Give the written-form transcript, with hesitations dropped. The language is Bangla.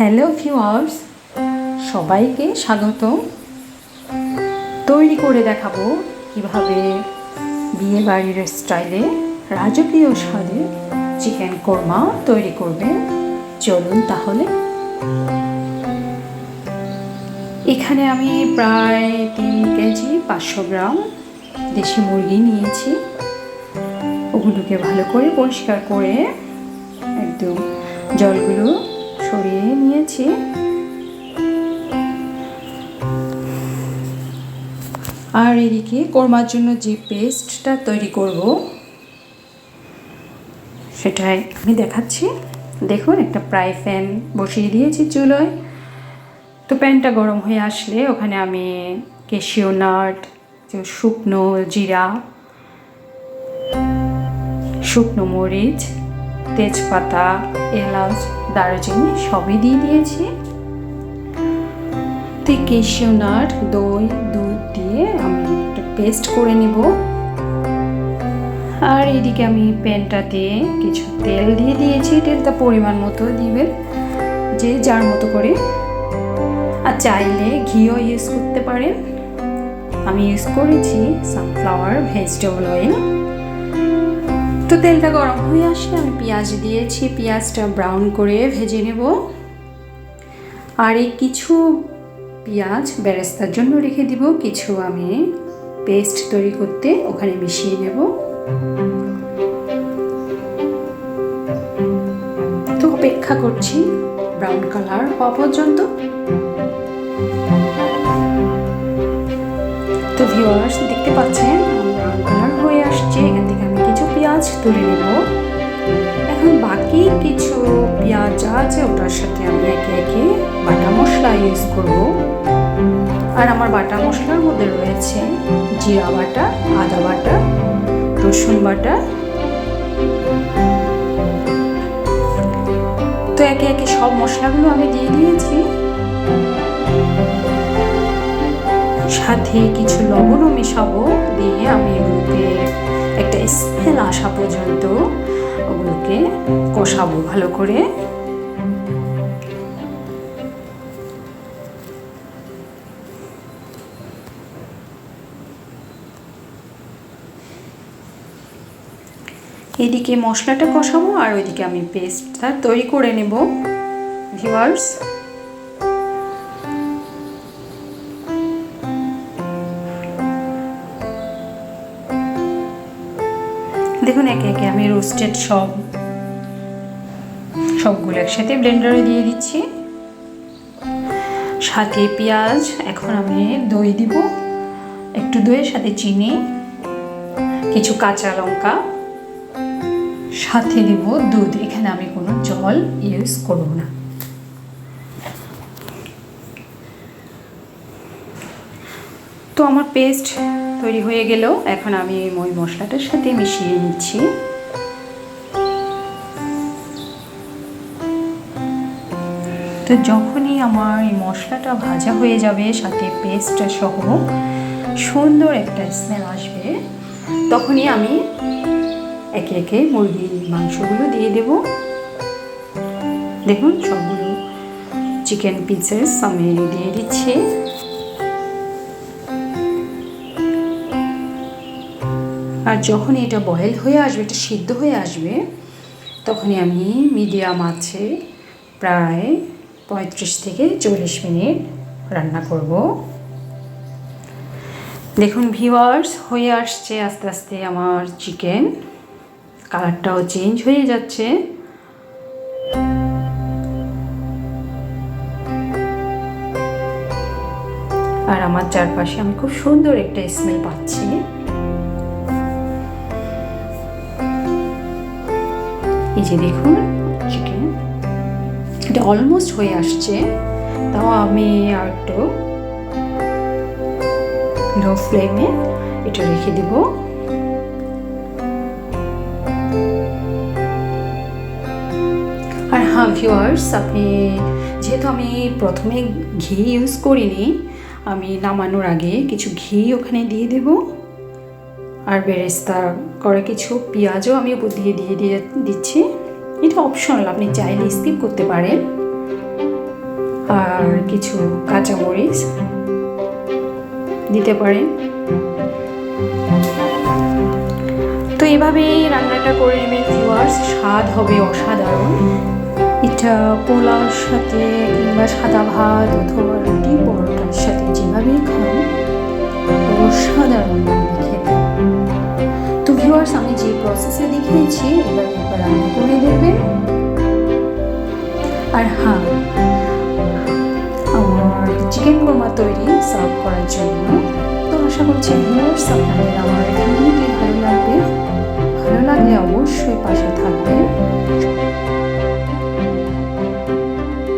হ্যালো ভিউয়ার্স, সবাইকে স্বাগত। তৈরি করে দেখাবো কিভাবে বিয়ে বাড়ির স্টাইলে রাজকীয় স্বাদে চিকেন কোরমা তৈরি করবেন। চলুন তাহলে। এখানে আমি প্রায় 3 কেজি 500 গ্রাম দেশি মুরগি নিয়েছি। ওগুলোকে ভালো করে পরিষ্কার করে একদম জলগুলো সরিয়ে নিয়েছি। আর এদিকে কোরমার জন্য যে পেস্টটা তৈরি করব সেটাই আমি দেখাচ্ছি। দেখুন, একটা ফ্রাই প্যান বসিয়ে দিয়েছি চুলোয়। তো প্যানটা গরম হয়ে আসলে ওখানে আমি ক্যাশিউ নাট, শুকনো জিরা, শুকনো মরিচ, তেজপাতা, এলাচ, দারুচিনি সবই দিয়ে দিয়েছি। তো ক্যাশিউ নাট, দই, দুধ দিয়ে আমি একটা পেস্ট করে নিব। আর এদিকে আমি প্যানটাতে কিছু তেল দিয়ে দিয়েছি। তেলটা পরিমাণ মতো দিবেন, যে যার মতো করে। আর চাইলে ঘিও ইউজ করতে পারেন। আমি ইউজ করেছি সানফ্লাওয়ার ভেজিটেবল অয়েল। তো তেলটা গরম হয়ে আসলে আমি পেঁয়াজ দিয়েছি। পেঁয়াজটা ব্রাউন করে ভেজে নেব। আর এই কিছু পেঁয়াজ বেরেস্তার জন্য রেখে দিব, কিছু আমি পেস্ট তৈরি করতে ওখানে মিশিয়ে নেব। তো অপেক্ষা করছি ব্রাউন কালার হওয়া পর্যন্ত। তো ভিউয়ার্স, দেখতে পাচ্ছেন ব্রাউন কালার হয়ে আসছে। এখান থেকে আমি কিছু পেঁয়াজ তুলে নেব। এখন বাকি কিছু পেঁয়াজ আছে, ওটার সাথে আমি একে একে বাটা মশলা ইউজ করব। আর আমার বাটা মশলার মধ্যে রয়েছে জিরা বাটা, আদা বাটা, রসুন বাটা। তো একে একে সব মশলাগুলো আমি দিয়ে দিয়েছি। সাথে কিছু লবণও মেশাবো, দিয়ে আমি এগুলোকে একটা স্মেল আসা পর্যন্ত ওগুলোকে কষাবো ভালো করে। এদিকে মশলাটা কষাবো আর ওইদিকে আমি পেস্টটা তৈরি করে নেব। ভিউয়ার্স, দেখুন একে একে আমি রোস্টেড সবগুলো একসাথে ব্লেন্ডারে দিয়ে দিচ্ছি। সাথে পেঁয়াজ, এখন আমি দই দিব, একটু দইয়ের সাথে চিনি, কিছু কাঁচা লঙ্কা, সাথে দিব দুধ। এখানে আমি কোনো জল ইউজ করব না। তো আমার পেস্ট তৈরি হয়ে গেল। এখন আমি ওই মশলাটার সাথে মিশিয়ে নিচ্ছি। তো যখনই আমার এই মশলাটা ভাজা হয়ে যাবে, সাথে পেস্টটা সহ সুন্দর একটা স্মেল আসবে, তখনই আমি একে একে মুরগির মাংসগুলো দিয়ে দেব। দেখুন, সবগুলো চিকেন পিসেস আমি দিয়ে দিচ্ছি। আর যখন এটা বয়েল হয়ে আসবে, এটা সিদ্ধ হয়ে আসবে, তখনই আমি মিডিয়াম আছে প্রায় 35 থেকে 40 মিনিট রান্না করব। দেখুন ভিউয়ার্স, হয়ে আসছে আস্তে আস্তে আমার চিকেন। কালারটাও চেঞ্জ হয়ে যাচ্ছে। আর আমার চারপাশে আমি খুব সুন্দর একটা স্মেল পাচ্ছি। এই যে দেখুন চিকেন, এটা অলমোস্ট হয়ে আসছে। তাও আমি আর একটু লো ফ্লেমে এটা রেখে দিব। আর হ্যাঁ ভিউয়ার্স, আপনি যেহেতু আমি প্রথমে ঘি ইউজ করিনি, আমি নামানোর আগে কিছু ঘি ওখানে দিয়ে দেব। আর বেরেস্তা করে কিছু পেঁয়াজও আমি উপর দিয়ে দিচ্ছি। এটা অপশনাল, আপনি চাইলে স্কিপ করতে পারেন। আর কিছু কাঁচামরিচ দিতে পারেন। তো এভাবে রান্নাটা করে নেবেন ভিউয়ার্স, স্বাদ হবে অসাধারণ। এটা পোলাওর সাথে কিংবা সাদা ভাত অথবা রুটি পরোটার সাথে যেভাবেই খান অসাধারণ লাগবে খেতে। তো ভিউয়ার্স, আমি যে প্রসেসে দেখিয়েছি এভাবে একবার রান্না করে দেখবেন। আর হ্যাঁ, আমার চিকেন কোরমা তৈরি সার্ভ করার জন্য। তো আশা করছি ভিউয়ার্স আপনাদের আমার ভিডিওটি ভালো লাগবে। ভালো লাগলে অবশ্যই পাশে থাকবেন।